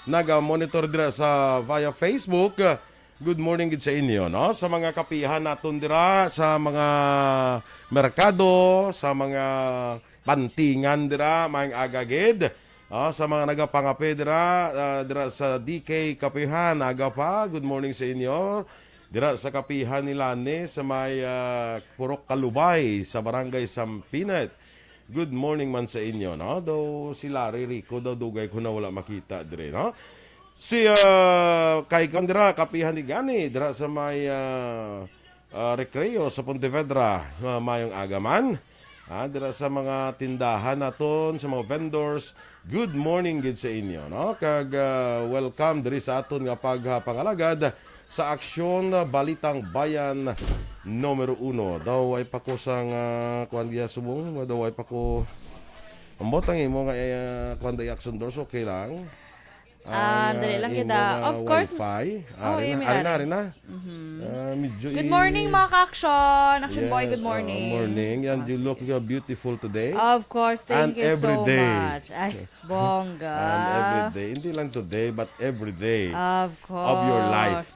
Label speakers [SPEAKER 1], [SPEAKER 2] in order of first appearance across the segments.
[SPEAKER 1] naga-monitor dira sa via Facebook. Good morning gid sa inyo, no? Sa mga kapihan naton dira, sa mga merkado, sa mga pantingan dira, mga agagid. Sa mga nagapangape dira, dira sa DK Kapihan, aga pa. Good morning sa inyo. Dira sa kapihan ni Lani sa may Purok Kalubay sa Barangay Sampinat. Good morning man sa inyo, no? Daw si Larry Rico daw dugay ko na wala makita dire, no? Si kay Kandira kapihan ni Gani dira sa may Recreo sa Pontevedra, mayong agaman. Dira sa mga tindahan naton, sa mga vendors. Good morning gid sa inyo, no? Kag welcome diri sa aton nga pagpangalagad sa aksyon Balitang Bayan numero 1. Daw ay pako sang kuan dia subong, daw ay pako ambot ang imo nga kuan day action doors okay lang.
[SPEAKER 2] Dali lang kita. Of course.
[SPEAKER 1] Wi-Fi. Arina.
[SPEAKER 2] Good morning mga ka-action. Action boy, good morning.
[SPEAKER 1] Morning. And you look beautiful today.
[SPEAKER 2] Of course, thank you
[SPEAKER 1] every
[SPEAKER 2] so
[SPEAKER 1] day.
[SPEAKER 2] much. Ay, bongga.
[SPEAKER 1] And every day. Hindi lang today, but every day.
[SPEAKER 2] Of course.
[SPEAKER 1] Of your life.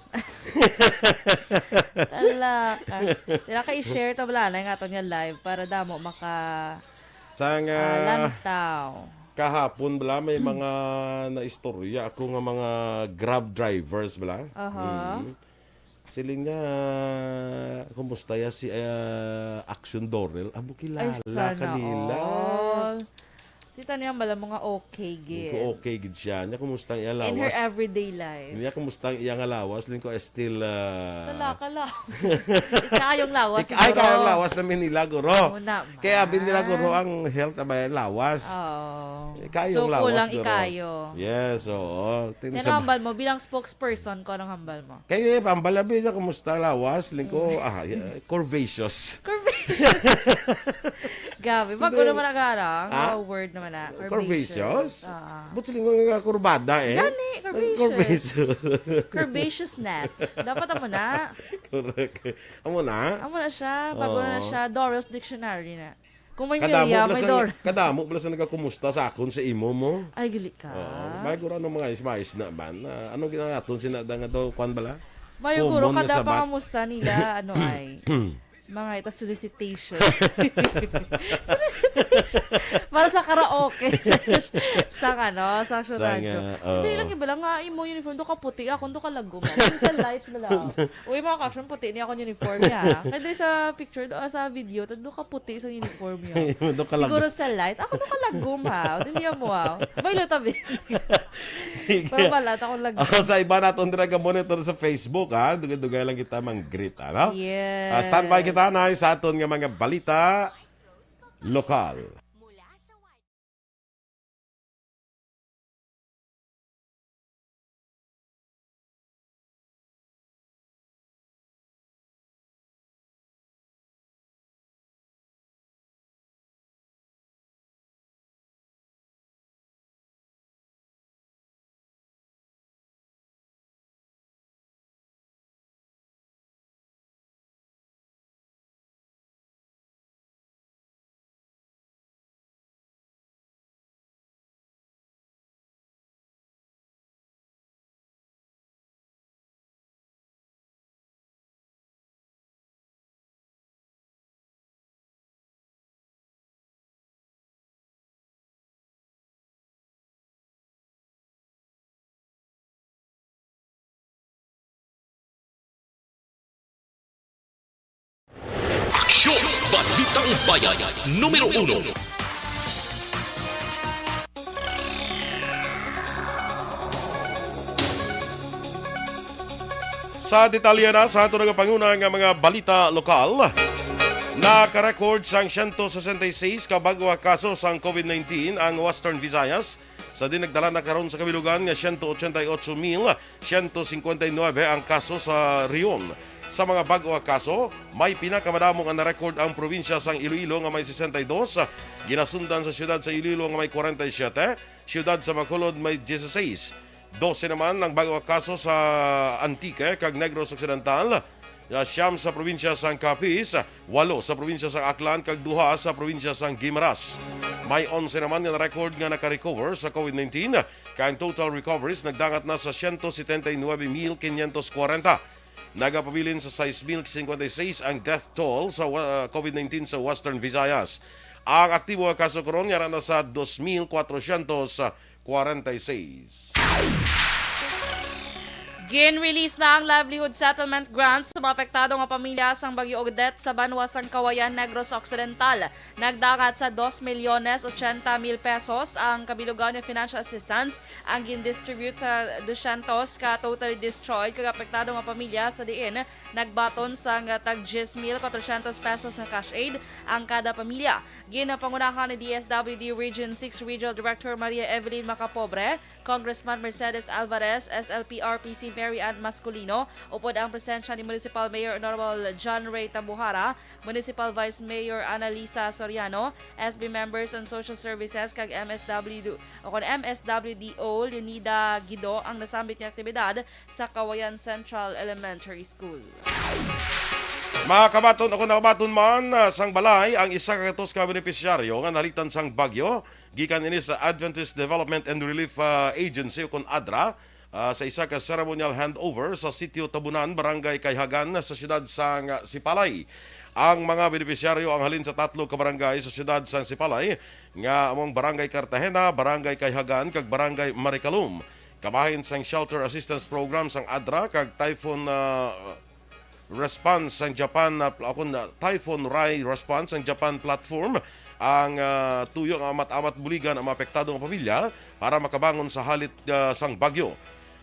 [SPEAKER 2] Talaka. Tila ka i-share to wala na yung ato niya live para damo maka
[SPEAKER 1] Sang
[SPEAKER 2] lantaw.
[SPEAKER 1] kahapon bala may mga naistorya ako nga mga Grab drivers bala. Siling nga kumusta ya si Action Dorel abo kilala kanila.
[SPEAKER 2] Tita niya bala mga okay gid.
[SPEAKER 1] Okay gid siya. Nya kumusta ang alawas?
[SPEAKER 2] In her everyday life.
[SPEAKER 1] Niya kumusta ang iyang alawas? Lingko still
[SPEAKER 2] Talaka lang. Ikayong lawas siguro.
[SPEAKER 1] Ay kayong lawas namin nila guro.
[SPEAKER 2] Muna,
[SPEAKER 1] Kaya bin nila guro ang health abay lawas.
[SPEAKER 2] Oo.
[SPEAKER 1] Kayong
[SPEAKER 2] So,
[SPEAKER 1] lawas
[SPEAKER 2] kulang
[SPEAKER 1] guro.
[SPEAKER 2] ikayo.
[SPEAKER 1] Yes, oo.
[SPEAKER 2] Yan ang hambal mo. Bilang spokesperson ko, anong hambal mo?
[SPEAKER 1] Kaya pambalabi niya kumusta lawas? Lingko, curvaceous.
[SPEAKER 2] Curvaceous. Gabi. Pag ko naman nag-arang, word naman na.
[SPEAKER 1] Curvaceous? Ba't siling nga kurbada eh?
[SPEAKER 2] Gani, curvaceous.
[SPEAKER 1] Curvaceous.
[SPEAKER 2] Curvaceous nest. Dapat amo na.
[SPEAKER 1] Correct. Amo na?
[SPEAKER 2] Amo na siya. Bago na siya. Dorel's Dictionary na. Kung may
[SPEAKER 1] Kadamo
[SPEAKER 2] Miriam, may Dorel.
[SPEAKER 1] kadamo plus na nagkakumusta sa akon sa imo mo.
[SPEAKER 2] Ay, gili ka.
[SPEAKER 1] May guro ano mga ismais na ban. Anong ginagaton sinada nga daw kwan bala?
[SPEAKER 2] May guro
[SPEAKER 1] Common na
[SPEAKER 2] kada
[SPEAKER 1] sabat.
[SPEAKER 2] pangamusta nila, ano ay, mga ito solicitation. Solicitation. Para sa karaoke. sa radyo. Hindi lang iba lang nga, imo uniform, do ka puti ako, do ka lagom. Sa lights na lang. Uy, mga caption, puti niya ako uniform niya. Kaya doon sa picture, sa video, do ka puti sa uniform niya. Siguro sa lights, ako do ka lagom ha. Hindi mo ha. May lutabi. Para balat akong lagom.
[SPEAKER 1] Sa iba natin dira monitor sa Facebook ha. Dugay-dugay lang kita mang-greet ano?
[SPEAKER 2] Yes.
[SPEAKER 1] Standby kita na sa aton nga mga balita lokal.
[SPEAKER 3] Aksyon Balitang Bayan numero 1.
[SPEAKER 1] Sa detalye na sa ato nga panguna nga mga balita lokal, nakarecord sang 166 ka bagwa kaso sang COVID-19 ang Western Visayas. Sa dinagdala na karon sa kabilugan nga 188,159 ang kaso sa Rion. Sa mga bagwa kaso, may pinakamadamong ang na-record ang probinsya sang Iloilo nga may 62, ginasundan sa siyudad sa Iloilo nga may 47, siyudad sa Bacolod may 16. 12 naman ang bagwa kaso sa Antique kag Negros Occidental. siyam sa probinsya sang Capiz, 8 sa probinsya sang Aklan, kag 2 sa probinsya sang Guimaras. May 11 naman nga record nga naka-recover sa COVID-19, kaya ang total recoveries nagdangat na sa 179,540. Nagapabilin sa 6,056 ang death toll sa COVID-19 sa Western Visayas. Ang aktibo nga kaso karon nga na sa 2,446.
[SPEAKER 2] Gin-release na ang livelihood settlement grant sa mga apektado nga pamilya sang Bagyo Odette sa Banwa sang Kawayan, Negros Occidental. Nagdagat sa 2,080,000 pesos ang kabilugan ng financial assistance ang gin-distribute sa 200 ka totally destroyed kag apektado nga pamilya sa diin nagbaton sang tag 10,400 pesos nga cash aid ang kada pamilya. Ginapangunahan ni DSWD Region 6 Regional Director Maria Evelyn Macapobre, Congressman Mercedes Alvarez, SLPRPC Mary Ann Masculino, upod ang presensya ni Municipal Mayor Honorable John Ray Tambuhara, Municipal Vice Mayor Annalisa Soriano, SB members on Social Services kag MSWD MSWDO Leonida Guido ang nasambit nga aktibidad sa Kawayan Central Elementary School.
[SPEAKER 1] Mga kabaton, ako nakabaton man sang balay ang isa ka katos ka benepisyaryo nga nalitan sang bagyo gikan ini sa Adventist Development and Relief Agency o kon ADRA sa isa ka ceremonial handover sa sitio Tabunan, Barangay Kayhagan sa siyudad sang Sipalay. Ang mga benepisyaryo ang halin sa 3 ka barangay sa siyudad sang Sipalay nga among Barangay Cartagena, Barangay Kayhagan kag Barangay Maricalum. Kabahin sang Shelter Assistance Program sang ADRA kag Typhoon Response ang Japan Typhoon Rai Response ang Japan platform ang tuyo nga amat-amat buligan ang apektado nga pamilya para makabangon sa halit sang bagyo.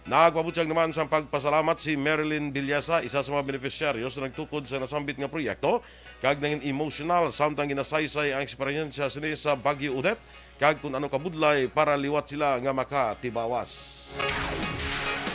[SPEAKER 1] Nagpabutyag naman sa pagpasalamat si Marilyn Villasa, isa sa mga beneficiaryos na nagtukod sa nasambit nga proyekto, kag nangin emotional samtang ginasaysay ang eksperyensya sila sa Bagyo Odette, kag kung ano kabudlay para liwat sila nga makatibawas.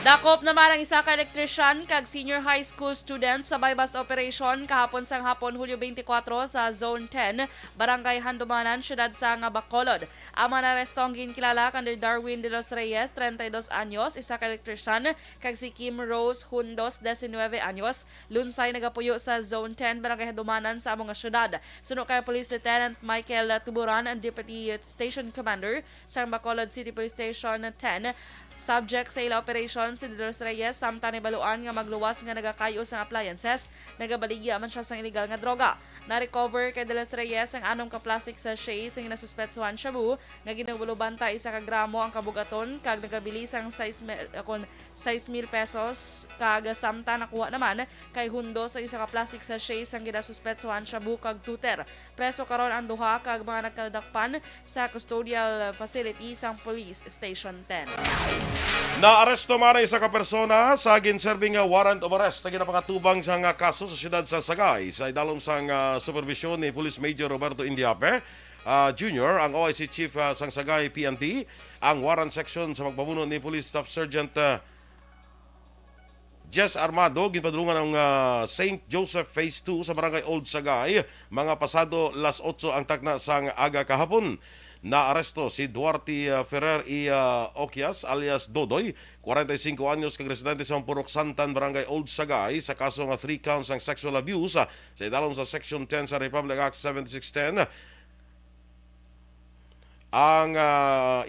[SPEAKER 2] Dakop naman ang isa ka electrician kag senior high school student sa bypass operation kahapon sang hapon Hulyo 24 sa Zone 10, Barangay Handumanan, siyudad sa Bacolod. Ang mga narestong ginkilala kandir Darwin de los Reyes, 32 anyos, isa ka electrician, kag si Kim Rose Hundos, 19 anyos, lunsay nagapuyo sa Zone 10, Barangay Handumanan sa among syudad. Suno kay Police Lieutenant Michael Tuburan, ang Deputy Station Commander sa Bacolod City Police Station 10. Subject sa ila operation si De Los Reyes samtang ibaluan nga magluwas nga nagakayo sa appliances, nagabaligya man siya sa illegal nga droga. Na-recover kay De Los Reyes ang anong ka plastic sachet sa nasuspetsuhan shabu nga ginagulubanta 1 ka gramo ang kabugaton kag nagabilis ang 6,000 pesos kag samtang nakuha naman kay hundo sa 1 ka plastic sachet sa ginasuspetsuhan shabu kag tuter. Preso karon ang duha kag mga nagkaldakpan sa custodial facility sang Police Station 10.
[SPEAKER 1] Naaresto man ang isa ka persona sa ginserving warrant of arrest na ginapakatubang sa kaso sa siyudad sa Sagay sa idalom sang supervision ni Police Major Roberto Indiape Jr., ang OIC Chief sang Sagay PNP, ang warrant section sa magpamuno ni Police Staff Sergeant Jess Armado, ginpadulungan ng St. Joseph Phase 2 sa Barangay Old Sagay, mga pasado las 8 ang takna sang aga kahapon. Naaresto si Duarte Ferrer y Oquias alias Dodoy, 45 anyos, kag residente sa Purok Santan, Barangay Old Sagay sa kaso nga 3 counts ng sexual abuse sa idalom sa Section 10 sa Republic Act 7610. Ang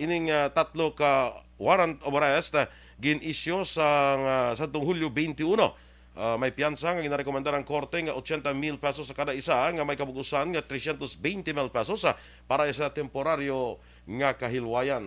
[SPEAKER 1] ining 3 ka warrant of arrest gin-issue sa Hulyo 21. May piyansa nga ginarekomendar ang korte nga 80,000 pesos sa kada isa nga may kabugusan nga 320,000 pesos para sa temporaryo nga kahilwayan.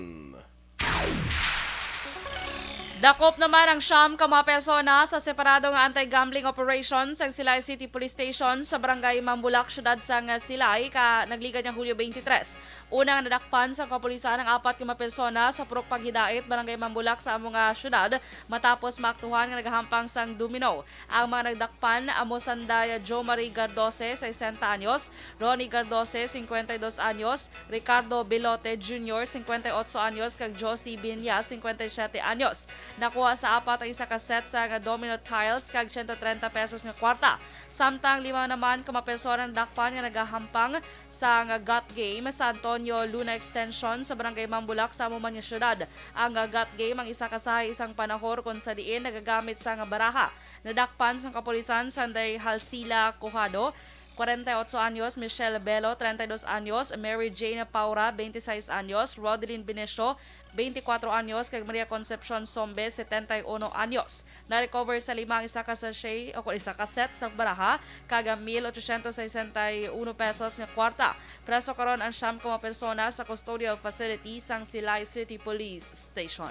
[SPEAKER 2] Dakop naman ang siyam ka mga persona sa separado nga anti-gambling operation sa Silay City Police Station sa Barangay Mambulak, siyudad sa Silay, nagligad ng Hulyo 23. Unang nadakpan sa kapulisan ang 4 ka mga persona sa Purok Paghidait, Barangay Mambulak sa among syudad matapos maaktuhan nga nagahampang sang domino. Ang mga nagdakpan amo Sandaya Jo Marie Gardose, 60 anyos, Ronnie Gardose, 52 anyos, Ricardo Bilote Jr., 58 anyos, kag Josie Binya, 57 anyos. Nakuha sa apat ang isa ka set sa domino tiles kag 130 pesos nga kwarta. Samtang 5 naman kamapensora ang dakpan nga nagahampang sa gut game sa Antonio Luna Extension sa Barangay Mambulak sa Amuman nga syudad. Ang gut game ang isa kasahay isang panahor kung sa diin nagagamit sa nga baraha. Nadakpan sa kapulisan Sanday Halsila Cojado, 48 anyos, Michelle Bello, 32 anyos, Mary Jane Paura, 26 anyos, Rodlyn Binesio, 24 anyos, kag Maria Concepcion Sombe, 71 anyos. Na-recover sa limang isa ka sachet o isa ka set sa baraha, kag 1,861 pesos nga kwarta. Preso karon ang siyam ka mga persona sa custodial facility sang Silay City Police Station.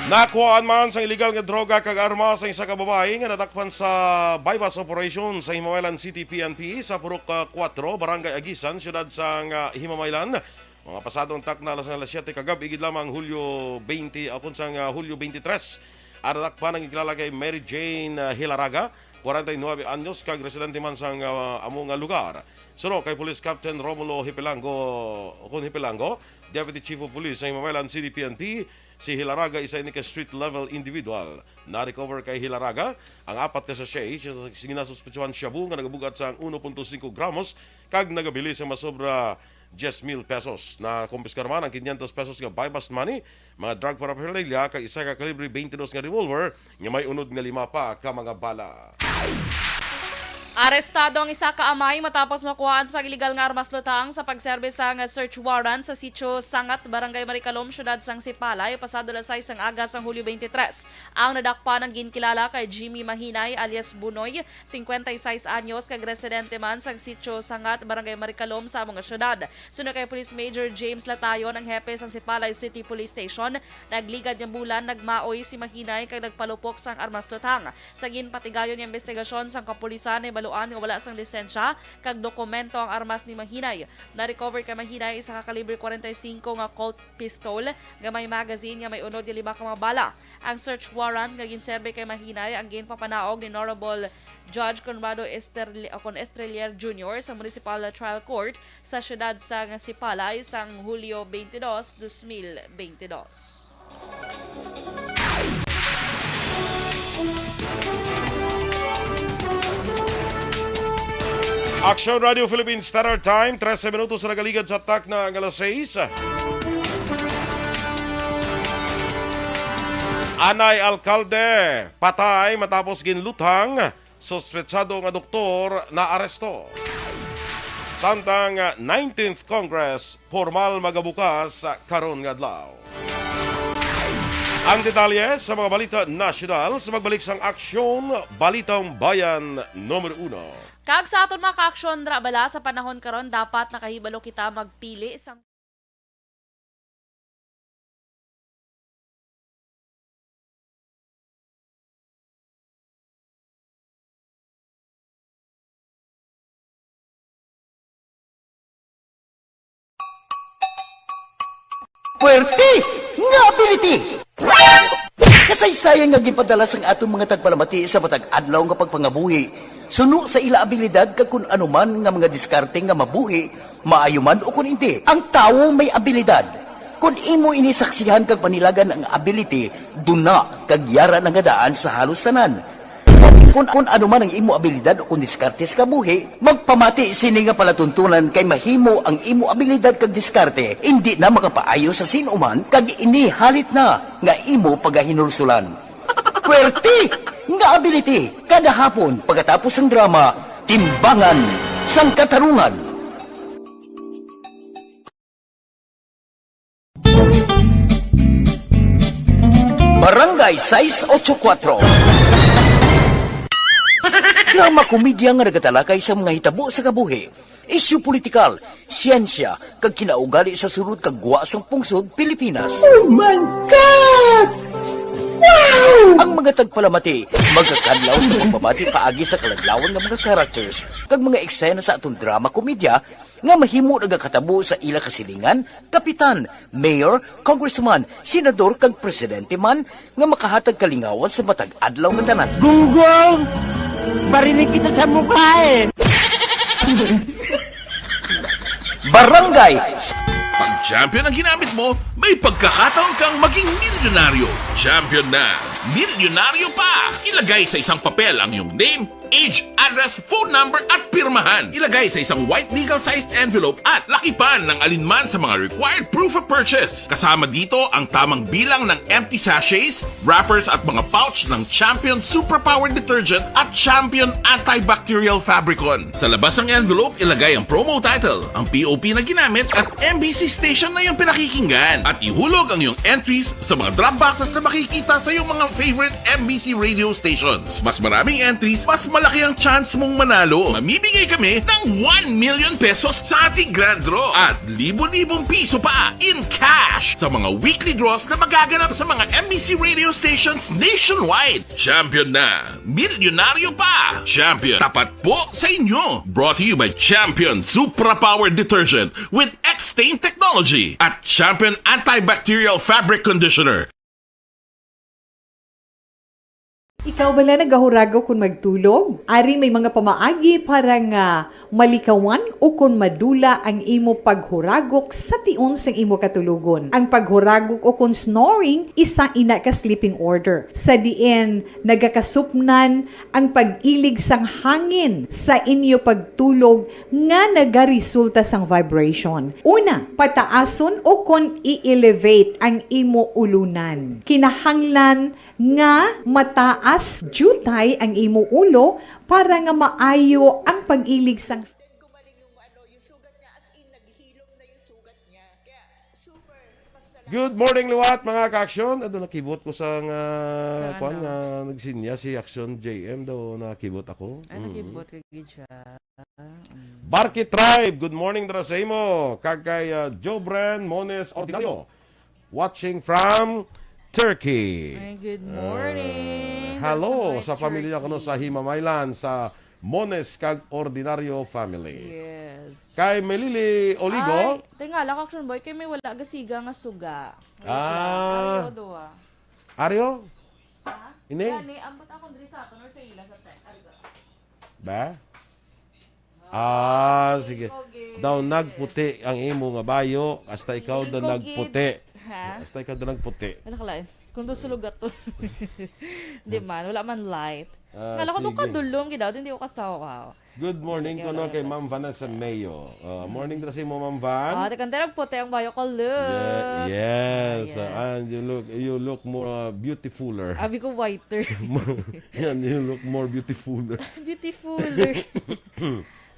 [SPEAKER 1] Nakuhaan man sa illegal nga droga kag arma sa isa ka babae nga nadakpan sa bypass operation sa Himamaylan City PNP sa Purok 4, Barangay Agisan, siyudad sa Himamaylan. Mga pasadong takna alas 7 kagabi igid lamang Hulyo 20 akon sang Hulyo 23. Nadakpan ang ikilala kay Mary Jane Hilaraga, 49 anyos, kag residente man sang among lugar. Suno kay Police Captain Romulo Hipilango, Deputy Chief of Police sa Himamaylan City PNP. Si Hilaraga isa ni ka street level individual. Na-recover kay Hilaraga ang apat ka sachet ginasuspetsuhan shabu nga nagabugat sa 1.5 gramos kag nagabili sa masobra 10,000 pesos. Na kumpiskar man ang 500 pesos nga bypass money, mga drug paraphernalia kag isa ka kalibre 22 nga revolver nga may unod nga 5 pa ka mga bala.
[SPEAKER 2] Arestado ang isa ka amay matapos makuhaan sa iligal nga armas lutang sa pagserbe sa search warrant sa sitio Sangat, Barangay Maricalom, syudad sang Sipalay, pasado alas 6 ang aga sang Hulyo 23. Ang nadakpan ang ginkilala kay Jimmy Mahinay alias Bunoy, 56 anyos, kag residente man sang sitio Sangat, Barangay Maricalom sa mga syudad. Sunod kay Police Major James Latayon, ang hepe sang Sipalay City Police Station, nagligad ng bulan, nagmaoy si Mahinay kag nagpalupok sang armas lutang. Sa ginpatigayon ng investigasyon sang kapulisan ay nga wala sang lisensya kag dokumento ang armas ni Mahinay. Na-recover kay Mahinay isa ka kalibre 45 nga Colt pistol nga may magazine nga may unod nga 5 ka mga bala. Ang search warrant nga ginserbe kay Mahinay ang ginpapanaog ni Honorable Judge Conrado Estrelier Jr. sa Municipal Trial Court sa syudad sa Sipalay sang Hulyo 22, 2022.
[SPEAKER 1] Action Radio Philippines Standard Time, 13 minutos na nagaligad sa atak na alas 6. Anay Alcalde, patay matapos ginluthang, suspetsado nga doktor na aresto. Samtang 19th Congress, formal magabukas karon nga adlaw. Ang detalye sa mga balita nasyonal sa magbalik sang aksyon, Balitang Bayan numero 1.
[SPEAKER 2] Kag sa aton mga ka-aksyon dra bala sa panahon karon dapat nakahibalo kita magpili sang
[SPEAKER 4] Puwerte nga ability! Kasaysayan nga gipadala sang atong mga tagpalamati sa matag adlaw nga pagpangabuhi. Suno sa ila abilidad kag kun anuman nga mga diskarte nga mabuhi, maayo man o kun hindi. Ang tawo may abilidad. Kung imo inisaksihan kag panilagan ang ability, duna kag yara nga daan sa halos tanan. Kung anuman ang imo abilidad o kun diskarte sa kabuhi, magpamati sini nga palatuntunan kay mahimo ang imo abilidad kag diskarte, hindi na makapaayo sa sinuman kag inihalit na nga imo pagahinulsulan. Puwerte nga ability kada hapon pagkatapos ng drama Timbangan sang Katarungan. Barangay 684. Drama komedya nga nagatalakay sa mga hitabo sa kabuhi, isyu politikal, siyensya, kag kinaugali sa surut kag guwa sang pungsod Pilipinas.
[SPEAKER 5] Oh my God! Wow!
[SPEAKER 4] Ang mga tagpalamati, magkakadlaw sa pagbabati paagi sa kaladlawan ng mga characters kag mga eksena sa atong drama komedya nga mahimo nagakatabo sa ila kasilingan, kapitan, mayor, congressman, senador kag presidente man nga makahatag kalingawan sa matag adlaw nga tanan.
[SPEAKER 5] Gunggong! Barinig kita sa mukha eh!
[SPEAKER 4] Barangay
[SPEAKER 6] Pag champion ang ginamit mo, may pagkakataon kang maging milyonaryo. Champion na, milyonaryo pa! Ilagay sa isang papel ang iyong name, age, address, phone number at pirmahan. Ilagay sa isang white legal-sized envelope at lakipan ng alinman sa mga required proof of purchase. Kasama dito ang tamang bilang ng empty sachets, wrappers at mga pouch ng Champion Superpower Detergent at Champion Antibacterial Fabricon. Sa labas ng envelope, ilagay ang promo title, ang POP na ginamit at MBC station na yung pinakikinggan. At ihulog ang iyong entries sa mga drop boxes na makikita sa iyong mga favorite MBC radio stations. Mas maraming entries, mas malaki ang chance mong manalo. Mamimigay kami ng 1 million pesos sa ating grand draw at libo-libong piso pa in cash sa mga weekly draws na magaganap sa mga MBC radio stations nationwide. Champion na, milyonaryo pa! Champion, tapat po sa inyo. Brought to you by Champion Superpower Detergent with X-Stain Technology at Champion Antibacterial Fabric Conditioner.
[SPEAKER 7] Ikaw bala nagahuragaw kung magtulog? Ari may mga pamaagi para nga malikawan o kung madula ang imo paghuragok sa tion sang imo katulugon. Ang paghuragok o kung snoring, isa ina ka sleeping order. Sa diin, nagakasupnan ang pag-ilig sang hangin sa inyo pagtulog nga nagaresulta sang vibration. Una, pataason o kung i-elevate ang imo ulunan. Kinahanglan nga mataas jutay ang imo ulo para nga maayo ang pag-ilig sang
[SPEAKER 1] Good morning, Liwat, mga ka-aksyon. Ado, nakibot ko sa kwan
[SPEAKER 2] ano?
[SPEAKER 1] nga nagsinya si Action JM daw, nakibot ako.
[SPEAKER 2] Ano kibot kay siya?
[SPEAKER 1] Barky Tribe, good morning dara sa imo. Kagkay Jobran Mones Ordinario, watching from Turkey.
[SPEAKER 2] Ay, good morning.
[SPEAKER 1] Hello
[SPEAKER 2] That's
[SPEAKER 1] sa pamilya ko no sa Himamaylan sa Mones kag Ordinario family.
[SPEAKER 2] Yes.
[SPEAKER 1] Kay Melili Oligo.
[SPEAKER 2] Ay, tingala ka, Action Boy, kay may wala gasiga nga suga.
[SPEAKER 1] Ah.
[SPEAKER 2] Ay, doa.
[SPEAKER 1] Aryo?
[SPEAKER 2] Sa?
[SPEAKER 1] Ini?
[SPEAKER 2] Yani, ambot ako diri sa aton or sa ila sa tek. Argo.
[SPEAKER 1] Ba? Sige. Daw nagputi ang imo nga bayo, hasta ikaw daw nagputi.
[SPEAKER 2] Ha?
[SPEAKER 1] Hasta ikaw daw nagputi.
[SPEAKER 2] Wala ka lain. Kung doon sulugat to. Di man, wala man light. Kala ko doon
[SPEAKER 1] Sige.
[SPEAKER 2] kadulong, gidaw, hindi ko kasawa.
[SPEAKER 1] Good morning ko no kay Ma'am Vanessa Mayo. Morning dra sa imo Ma'am Van.
[SPEAKER 2] Tekan terag puti ang bayo ko, look.
[SPEAKER 1] Yes,
[SPEAKER 2] yes.
[SPEAKER 1] and you look more beautifuler.
[SPEAKER 2] Abi ko whiter.
[SPEAKER 1] Yan, you look more beautifuler.
[SPEAKER 2] Beautifuler.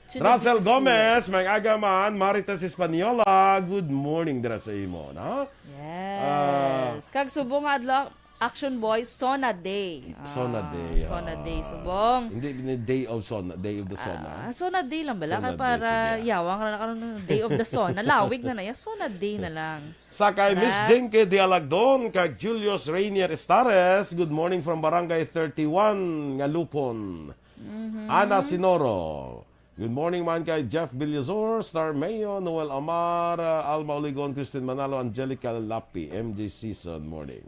[SPEAKER 1] Russell Gomez, may agaman, Marites Espanyola. Good morning dra sa imo, no?
[SPEAKER 2] Yes. Kag subong adlaw, Action Boy, Sona Day.
[SPEAKER 1] Sona Day.
[SPEAKER 2] Sona Day, subong.
[SPEAKER 1] Hindi day of Sona, day of the Sona.
[SPEAKER 2] Sona Day lang bala.
[SPEAKER 1] Sona
[SPEAKER 2] Kaya
[SPEAKER 1] Day,
[SPEAKER 2] para
[SPEAKER 1] sige.
[SPEAKER 2] yawang ka na karon ng Day of the Sona. Lawig na ya. Sona Day na lang.
[SPEAKER 1] Sa kay Miss Jenke de Alagdon, kay Julius Rainier Estares, good morning from Barangay 31, Ngalupon. Ana Sinoro. Good morning man kay Jeff Villazor, Star Mayo, Noel Amar, Alma Oligon, Christine Manalo, Angelica Lapi, MJ Season Morning.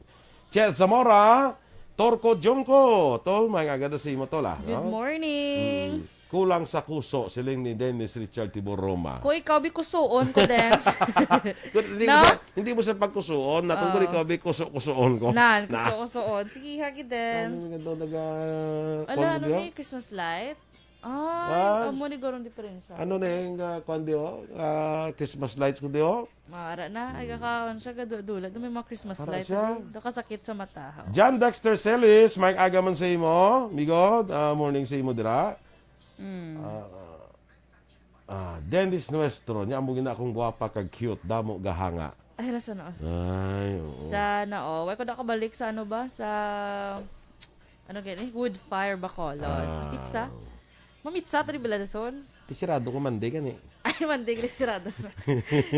[SPEAKER 1] Chez Zamora, Torco Jonko, tol, mga agad sa imo tol,
[SPEAKER 2] Good morning.
[SPEAKER 1] Kulang sa kuso, siling ni Dennis Richard Tibor Roma.
[SPEAKER 2] Ko ikaw bi kusuon ko dance.
[SPEAKER 1] Hindi,
[SPEAKER 2] No?
[SPEAKER 1] hindi mo sa pagkusuon, natungkol ikaw bi kusuon ko.
[SPEAKER 2] Nan, kusuon. Sige, hagi dance.
[SPEAKER 1] Ano naga...
[SPEAKER 2] Ala, ano ni Christmas light? Ay, amo ni gorong diferensya.
[SPEAKER 1] Ano na yung kwandiyo? Christmas lights ko diyo?
[SPEAKER 2] Mara na, ay kakaon siya gadudula. May mga Christmas
[SPEAKER 1] Para
[SPEAKER 2] light.
[SPEAKER 1] siya.
[SPEAKER 2] Nakasakit sa mata.
[SPEAKER 1] John Dexter Celis, Mike Agaman sa imo. Migo, morning sa imo dira. Dennis Nuestro, niya mo gina akong gwapa kag cute, damo gahanga.
[SPEAKER 2] Ay, nasa no.
[SPEAKER 1] Ay, oo.
[SPEAKER 2] Sana, Why ko nakabalik sa ano ba? Sa, ano ganyan? Wood Fire Bacolod. Pizza? Mamitsa, tari Balason?
[SPEAKER 1] Tisirado ko mandi gani.
[SPEAKER 2] Ay, mandig, resirado na.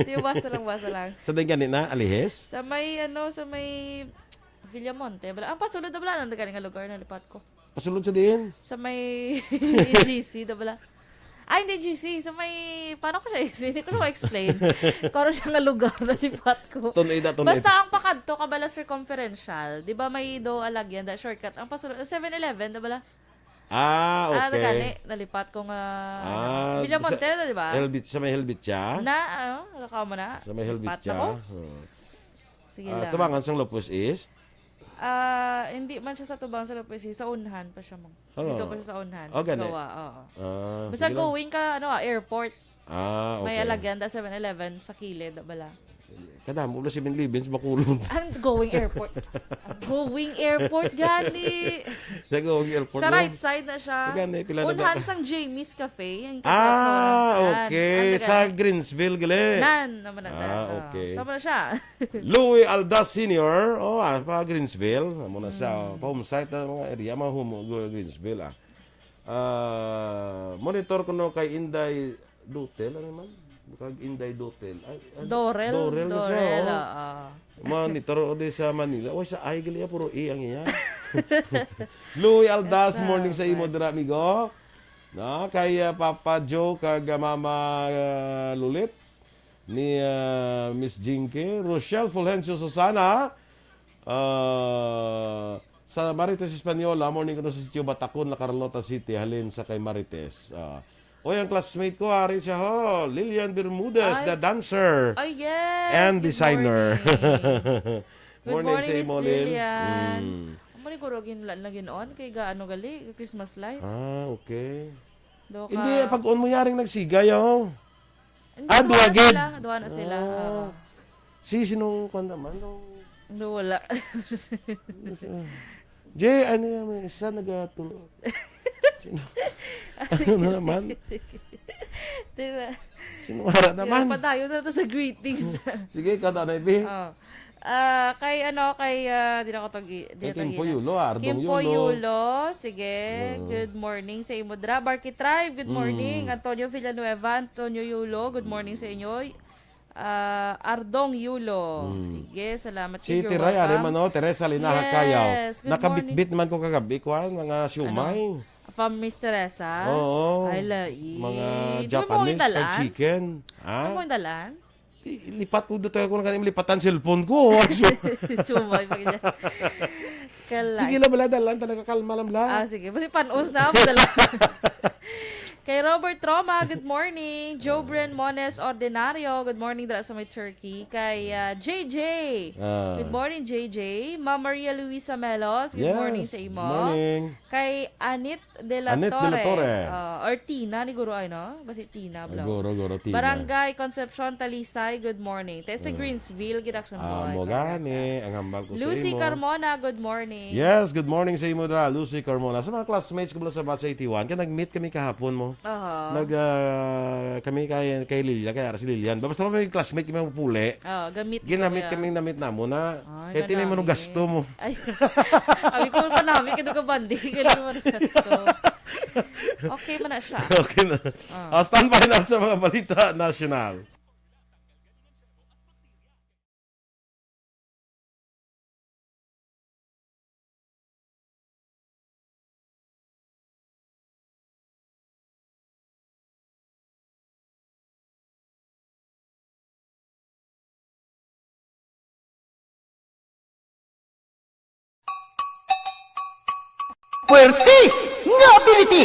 [SPEAKER 2] Di basa lang.
[SPEAKER 1] Sa din gani na, alihes?
[SPEAKER 2] Sa may, sa may Villamonte. Ang pasulod na bala, nandang nga lugar na lipat ko.
[SPEAKER 1] Pasulod sa din.
[SPEAKER 2] Sa may GC, da bala. Ay, hindi GC. Sa may, paano ko siya explain? Hindi ko na explain. Karo siya nga lugar na lipat ko.
[SPEAKER 1] Tunay.
[SPEAKER 2] Basta ang pakadto, kabala circumferential. Di ba may do alagyan, da shortcut. Ang pasulod, 7-Eleven, da bala?
[SPEAKER 1] Ah,
[SPEAKER 2] Gani,
[SPEAKER 1] okay.
[SPEAKER 2] nalipat ko nga.
[SPEAKER 1] Ah,
[SPEAKER 2] Villamonte, di ba?
[SPEAKER 1] Sa may helmet siya?
[SPEAKER 2] Nakaw mo na.
[SPEAKER 1] Sa may helmet
[SPEAKER 2] Lipat
[SPEAKER 1] siya?
[SPEAKER 2] ako.
[SPEAKER 1] Oh.
[SPEAKER 2] Sige lang.
[SPEAKER 1] Tubangan sang Lopez East?
[SPEAKER 2] Hindi man siya sa Tubang sa Lopez, sa Unhan pa siya mong.
[SPEAKER 1] Oh.
[SPEAKER 2] Dito pa siya sa Unhan.
[SPEAKER 1] Oh, gani?
[SPEAKER 2] Gawa, oo.
[SPEAKER 1] sige
[SPEAKER 2] Basta
[SPEAKER 1] lang.
[SPEAKER 2] going ka, airport.
[SPEAKER 1] Ah, okay.
[SPEAKER 2] May Alaganda 7-Eleven sa kilid, bala.
[SPEAKER 1] Kadam, ulo si Binlibins, makulong.
[SPEAKER 2] Ang going airport. Ang going airport, gani.
[SPEAKER 1] Nag-going airport
[SPEAKER 2] Sa
[SPEAKER 1] mo?
[SPEAKER 2] right side na siya.
[SPEAKER 1] Gani, pila na
[SPEAKER 2] Unhan
[SPEAKER 1] ba?
[SPEAKER 2] sang Jamie's Cafe. Yung
[SPEAKER 1] Okay. Sa Greensville, gali.
[SPEAKER 2] Nan, naman na.
[SPEAKER 1] Okay.
[SPEAKER 2] Sama na siya.
[SPEAKER 1] Louis Aldas Sr. Pa Greensville. Muna sa home site na mga area, mga Greensville. Monitor ko no kay Inday Dutel. Ano naman? Kag Inday Dutel.
[SPEAKER 2] Dorel.
[SPEAKER 1] Na siya,
[SPEAKER 2] Dorel,
[SPEAKER 1] Monitor ko din sa Manila. Oy, sa ay gali puro E ang iya. Louis Aldas, morning sa imo dira amigo. No, kay Papa Joe kag Mama Lulit ni Miss Jinky, Rochelle Fulgencio Susana, sa Marites Española, morning ko sa Sitio Batacon, La Carlota City, halin sa kay Marites. Oy, ang classmate ko, ari siya ho, Lilian Bermudez, the dancer
[SPEAKER 2] Oh, yes.
[SPEAKER 1] and
[SPEAKER 2] Good
[SPEAKER 1] designer.
[SPEAKER 2] Good morning,
[SPEAKER 1] sa
[SPEAKER 2] Miss
[SPEAKER 1] imo, Lil.
[SPEAKER 2] Lilian. Mani ko rogin lagin on kay gaano gali Christmas lights.
[SPEAKER 1] Okay.
[SPEAKER 2] Do ka.
[SPEAKER 1] Hindi, pag on mo yaring nagsigay, oh.
[SPEAKER 2] Hindi,
[SPEAKER 1] duwa
[SPEAKER 2] duwa
[SPEAKER 1] agad.
[SPEAKER 2] sila, duwa na sila.
[SPEAKER 1] Sinong kwan naman, no?
[SPEAKER 2] Do wala.
[SPEAKER 1] Jay, ano yan, isa nagatulog. Ano na naman?
[SPEAKER 2] Diba?
[SPEAKER 1] Sinuwara naman.
[SPEAKER 2] Padayo na to sa greetings.
[SPEAKER 1] Sige, kada na ibi.
[SPEAKER 2] Kay di na ko tagi.
[SPEAKER 1] Kim Poyulo, Ardong
[SPEAKER 2] Kim
[SPEAKER 1] Yulo.
[SPEAKER 2] Poyulo, sige. Good morning sa imo dra. Barky Tribe, good morning. Antonio Villanueva, Antonio Yulo, good morning sa inyo. Ardong Yulo. Sige, salamat
[SPEAKER 1] Si
[SPEAKER 2] you're
[SPEAKER 1] Tiray, ari
[SPEAKER 2] welcome.
[SPEAKER 1] man, no? Teresa Linaha
[SPEAKER 2] Yes,
[SPEAKER 1] Kayaw.
[SPEAKER 2] good
[SPEAKER 1] Nakabitbit man ko kagabi, kwan, mga siumay.
[SPEAKER 2] From Miss Teresa.
[SPEAKER 1] Oo.
[SPEAKER 2] Ay, lai.
[SPEAKER 1] Mga
[SPEAKER 2] Di mo
[SPEAKER 1] Japanese
[SPEAKER 2] dalan?
[SPEAKER 1] fried chicken.
[SPEAKER 2] Ano mo
[SPEAKER 1] Ha?
[SPEAKER 2] yung dalan?
[SPEAKER 1] Lipat po dito ako lang kanina lipatan cellphone ko.
[SPEAKER 2] Chumay pa ganyan.
[SPEAKER 1] Sige lang, wala dalan. Talaga kalma lang lang.
[SPEAKER 2] Sige. Basta panos na. Madala. Kay Robert Roma, good morning. Jobren Mones Ordinario, good morning dala sa may Turkey. Kay JJ, good morning JJ. Ma'am Maria Luisa Melos, good morning sa imo.
[SPEAKER 1] Morning.
[SPEAKER 2] Kay Anit de la
[SPEAKER 1] Anit de la Torre.
[SPEAKER 2] Or Tina, ni Guro ay no? Basi Tina.
[SPEAKER 1] Goro, Tina.
[SPEAKER 2] Barangay Concepcion Talisay, good morning. Tayo sa Greensville, Gidaction Boy.
[SPEAKER 1] Mo gani, ang hambal ko
[SPEAKER 2] Lucy
[SPEAKER 1] sa imo.
[SPEAKER 2] Carmona, good morning.
[SPEAKER 1] Yes, good morning sa imo na, Lucy Carmona. Sa mga classmates ko mula sa Basa 81, kaya nag-meet kami kahapon mo. Kami kay Lilian, kaya si Lilian. Basta may classmate kami puli.
[SPEAKER 2] Gamit.
[SPEAKER 1] Ginamit kami namit na mo na.
[SPEAKER 2] Ay,
[SPEAKER 1] Kaya tinay mo nung gasto mo.
[SPEAKER 2] Ay, abi ko pa namin kaya ka bandi. Kaya mo na gasto. Okay man na siya.
[SPEAKER 1] Okay na. Stand by na sa mga balita national.
[SPEAKER 4] Puwerte nga ability!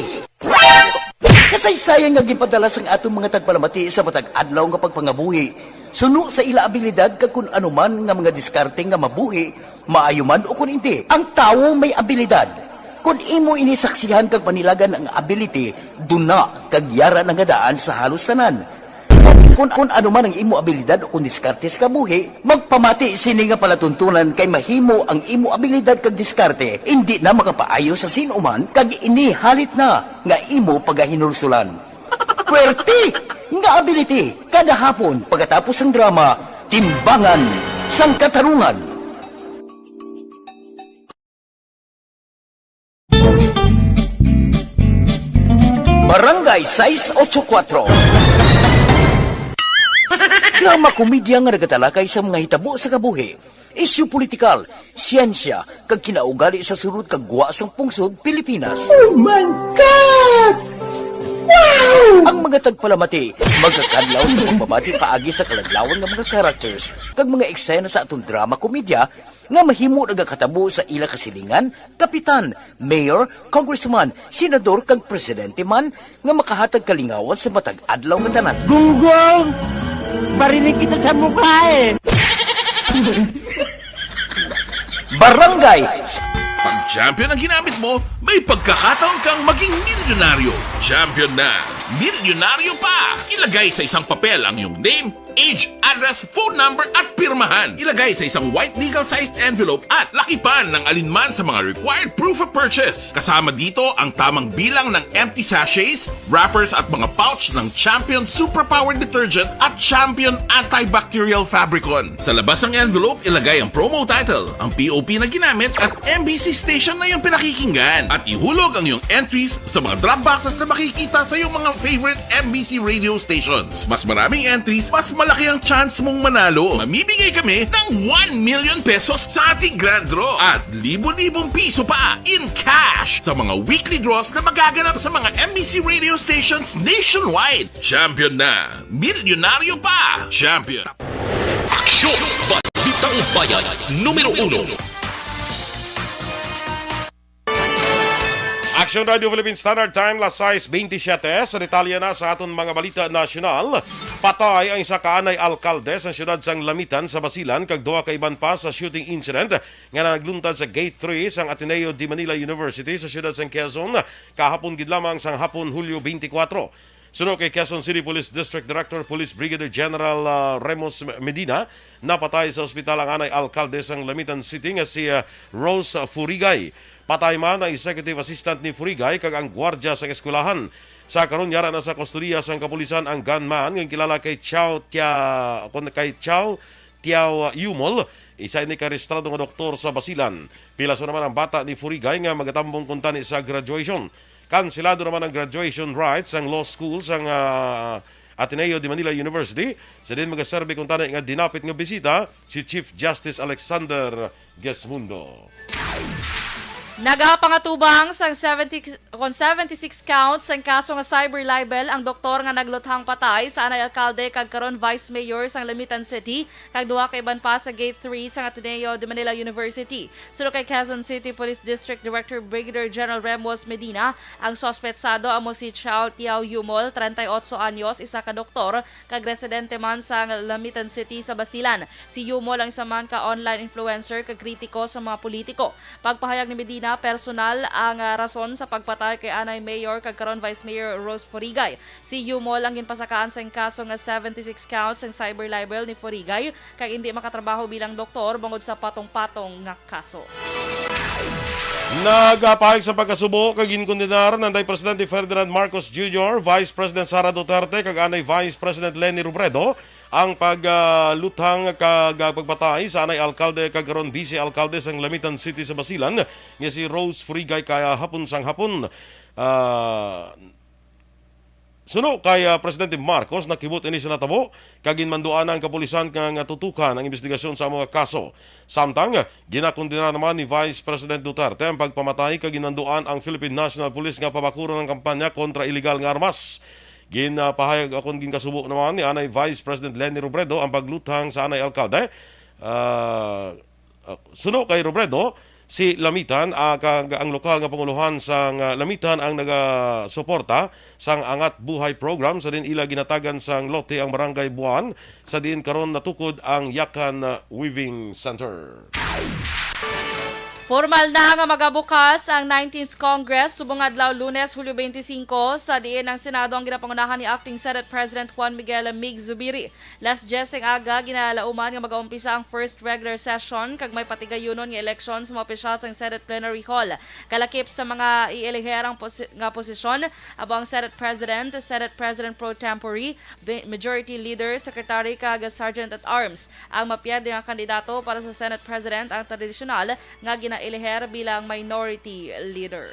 [SPEAKER 4] Kasaysayan nga gipadala sang atong mga tagpalamati sa matag adlaw nga pagpangabuhi. Suno sa ila abilidad kag kun anuman nga mga diskarte nga mabuhi, maayo man o kun hindi. Ang tawo may abilidad. Kung imo inisaksihan kag panilagan ang ability, duna kag yara nga daan sa halos tanan. Kung ano man ang imo abilidad o kung diskarte sa kabuhi, magpamati sini nga palatuntunan kay mahimo ang imo abilidad kag diskarte, hindi na makapaayo sa sinuman kag inihalit na nga imo pagahinulsulan. Puwerte nga ability, kada hapon pagkatapos ng drama, Timbangan sang Katarungan. Barangay 684. Drama komedya nga nagatalakay sa mga hitabo sa kabuhi, isyu politikal, siyensya, kag kinaugali sa surut kag guwa sang pungsod Pilipinas.
[SPEAKER 5] Oh my God!
[SPEAKER 4] Ang mga tagpalamati magkakadlaw sa pagbabati paagi sa kalaglawan nga mga characters kag mga eksena sa atong drama komedya nga mahimo nagakatabo sa ila kasilingan, kapitan, mayor, congressman, senador kag presidente man nga makahatag kalingawan sa matag adlaw nga tanan.
[SPEAKER 5] Gunggong! Barinig kita sa mukha eh!
[SPEAKER 4] Barangay
[SPEAKER 6] Pag champion ang ginamit mo, may pagkakataon kang maging milyonaryo. Champion na, milyonaryo pa! Ilagay sa isang papel ang iyong name, age, address, phone number at pirmahan. Ilagay sa isang white legal-sized envelope at lakipan ng alinman sa mga required proof of purchase. Kasama dito ang tamang bilang ng empty sachets, wrappers at mga pouch ng Champion Superpower Detergent at Champion Antibacterial Fabricon. Sa labas ng envelope, ilagay ang promo title, ang POP na ginamit at MBC station na yung pinakikinggan. At ihulog ang iyong entries sa mga drop boxes na makikita sa iyong mga favorite MBC radio stations. Mas maraming entries, mas malaki ang chance mong manalo. Mamimigay kami ng 1 million pesos sa ating grand draw at libo-libong piso pa in cash sa mga weekly draws na magaganap sa mga MBC radio stations nationwide. Champion na, milyonaryo pa! Champion!
[SPEAKER 3] Aksyon! Balitang Bayan, numero 1.
[SPEAKER 1] Action Radio Philippine Standard Time, las 6:27. Sa detalye na sa aton mga balita nasyonal. Patay ang isa ka anay alkalde sa siyudad sang Lamitan sa Basilan kag duha ka iban pa sa shooting incident nga nagluntad sa Gate 3 sang Ateneo de Manila University sa siyudad sang Quezon kahapon gid lamang sang hapon Hulyo 24. Sunod kay Quezon City Police District Director Police Brigadier General Remus Medina, napatay sa ospital ang anay alkalde sang Lamitan City nga si Rose Furigay. Patay man ang executive assistant ni Furigay kag ang gwardya sa eskwelahan. Sa karon yara na sa kustodiya sang kapulisan ang gunman nga kilala kay Chow Tiao Yumol, isa ni karestrado nga doktor sa Basilan. Pilaso naman ang bata ni Furigay nga magatambong kuntani sa graduation. Kanselado naman ang graduation rights ang law school sang Ateneo de Manila University. Sa din magaserbe kuntani nga dinapit nga bisita si Chief Justice Alexander Gesmundo.
[SPEAKER 2] Nagapangatubang sang 76 counts ang kaso nga cyber libel ang doktor nga nagluthang patay sa anay alkalde kag karon vice mayor sang Lamitan City kag duha ka iban pa sa Gate 3 sang Ateneo de Manila University. Sunod kay Quezon City Police District Director Brigadier General Remus Medina, ang sospetsado amo si Chow Tiao Yumol, 38 anyos, isa ka doktor kag residente man sa Lamitan City sa Basilan. Si Yumol ang isa man ka online influencer kag kritiko sa mga politiko. Pagpahayag ni Medina, personal ang rason sa pagpatay kay anay mayor kag karon vice mayor Rose Furigay. Si Yumol ang ginpasakaan sa kaso nga 76 counts ng cyber libel ni Furigay kag hindi makatrabaho bilang doktor bangod sa patong-patong nga kaso.
[SPEAKER 1] Nagapahig sa pagkasubo kag ginkondenar ng Presidente Ferdinand Marcos Jr., Vice President Sara Duterte kag anay Vice President Leni Robredo ang pagluthang kag pagpatay sa anay alkalde kag karon vice alkalde sang Lamitan City sa Basilan nga si Rose Furigay kaya hapon sang hapon. Suno kay Presidente Marcos nakibot ini sa natabo kag ginmanduan ang kapulisan nga tutukan ang investigasyon sa mga kaso. Samtang ginakondena naman ni Vice President Duterte ang pagpamatay kag ginanduan ang Philippine National Police nga pabakuran ng kampanya kontra illegal nga armas. Ginapahayag akong ginkasubo naman ni anay Vice President Leni Robredo ang pagluthang sa anay alkalde. Suno kay Robredo, si Lamitan, ang lokal nga panguluhan sang Lamitan ang nagasuporta sang Angat Buhay program sa din ila ginatagan sang lote ang Barangay Buwan sa din karon natukod ang Yakan Weaving Center.
[SPEAKER 2] Formal na nga magabukas ang 19th Congress subong adlaw Lunes, Hulyo 25 sa diin ng Senado ang ginapangunahan ni Acting Senate President Juan Miguel Mig Zubiri. Last Jeseng aga ginalauman nga mag-aumpisa ang first regular session kag may patigayunon nga eleksyon sa mga opisyal sa Senate Plenary Hall. Kalakip sa mga ieleherang nga posisyon abang Senate President Pro Tempore, Majority Leader, Secretary kag Sergeant at Arms. Ang mapiyade nga kandidato para sa Senate President ang tradisyonal nga iliher bilang minority leader.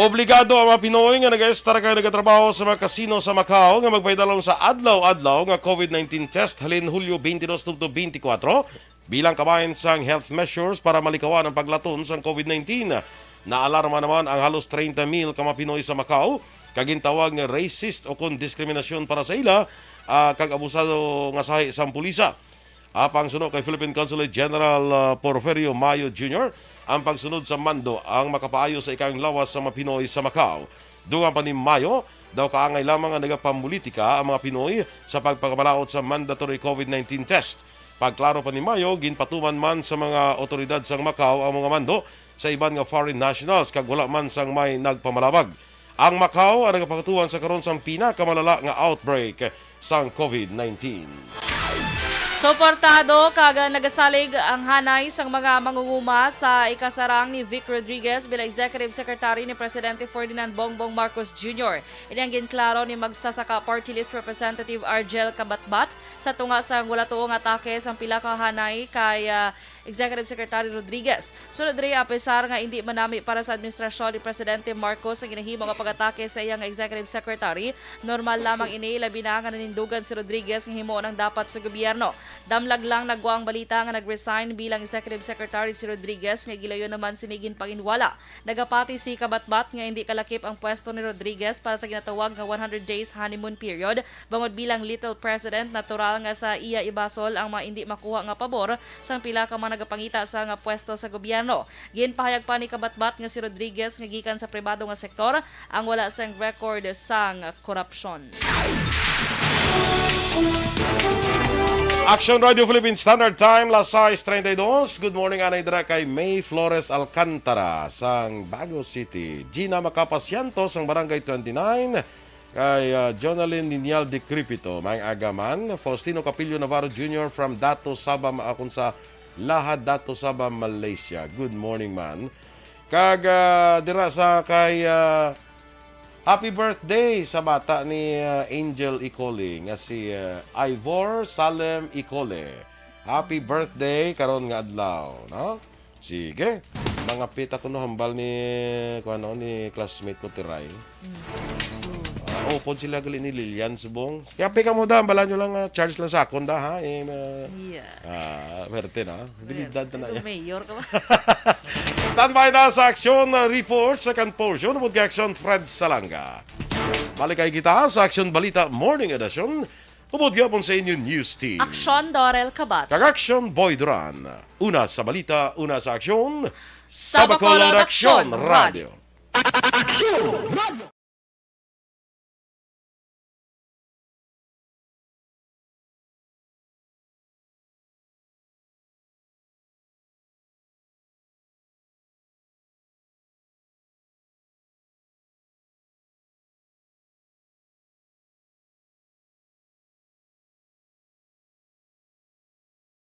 [SPEAKER 1] Obligado ang mga Pinoy nga nag-estar kay nagatrabaho sa mga kasino sa Macau nga magpaydalong sa adlaw-adlaw nga COVID-19 test halin Hulyo 22 to 24 bilang kabahin sang health measures para malikawan ang paglaton sa COVID-19. Naalarma naman ang halos 30,000 ka mga Pinoy sa Macau kagintawag nga racist o kon diskriminasyon para sa ila kag abusado nga sahi sa pulisa. Apang sunod kay Philippine Consulate General Porfirio Mayo Jr., ang pagsunod sa mando ang makapaayo sa ikaang lawas sa mga Pinoy sa Macau. Dunga pa ni Mayo, daw kaangay lamang ang nagapamulitika ang mga Pinoy sa pagpapalaot sa mandatory COVID-19 test. Pagklaro pa ni Mayo, ginpatuman man sa mga otoridad sa Macau ang mga mando sa iban nga foreign nationals kag wala man sang may nagpamalabag. Ang Macau ang nagapakatuan sa karon sang pinakamalala nga outbreak sang COVID-19.
[SPEAKER 2] Suportado kag nagasalig ang hanay sang mga mangunguma sa ikasarang ni Vic Rodriguez bilang Executive Secretary ni Presidente Ferdinand Bongbong Marcos Jr. Ini ang ginklaro ni magsasaka Party List Representative Argel Kabatbat sa tunga sa wala tuong atake sang pila ka hanay kay Executive Secretary Rodriguez. Sunod rin apesar nga hindi manami para sa administrasyon ni Presidente Marcos ang ginahimo nga pag-atake sa iyang Executive Secretary, normal lamang ini labi na nga nanindugan si Rodriguez nga himo nang dapat sa gobyerno. Damlag lang nagwaang balita nga nag-resign bilang Executive Secretary si Rodriguez nga gilayon naman sinigin panginwala. Nagapati si Kabatbat nga hindi kalakip ang pwesto ni Rodriguez para sa ginatawag nga 100 days honeymoon period. Bangod bilang Little President, natural nga sa iya ibasol ang mga hindi makuha nga pabor sang pila ka mga nagapangita sa nga pwesto sa gobyerno. Ginpahayag pa ni Kabatbat nga si Rodriguez nga gikan sa pribado nga sektor ang wala sang record sang korupsyon.
[SPEAKER 1] Action Radio Philippines Standard Time, las 6:32. Good morning, anay dira kay May Flores Alcantara sang Baguio City. Gina Macapasiantos sang Barangay 29. Kay Jonalyn Ninial de Cripito, Mang Agaman. Faustino Capillo Navarro Jr. from Dato Sabah, akon sa Lahad, Dato Sabah, Malaysia. Good morning, man. Kag dira sa kay happy birthday sa bata ni Angel Icole nga si Ivor Salem Icole. Happy birthday karon nga adlaw, no? Sige. Mga pita ko no hambal ni ni classmate ko Tiray. Open sila gali ni Lilian Subong. Kaya pika mo da, bala nyo lang charge lang sa akon da ha. Verte na. Bilidad na yan.
[SPEAKER 2] Mayor ka ba?
[SPEAKER 1] Standby na sa aksyon report second portion with action Fred Salanga. Balik kay kita sa action balita morning edition. Ubod gapon sa inyo news team.
[SPEAKER 2] Aksyon Dorel Kabat.
[SPEAKER 1] Kag-action Boy Duran. Una sa balita, una sa aksyon.
[SPEAKER 2] Sa Bacolod Aksyon
[SPEAKER 1] Radio.
[SPEAKER 5] Action! Radio!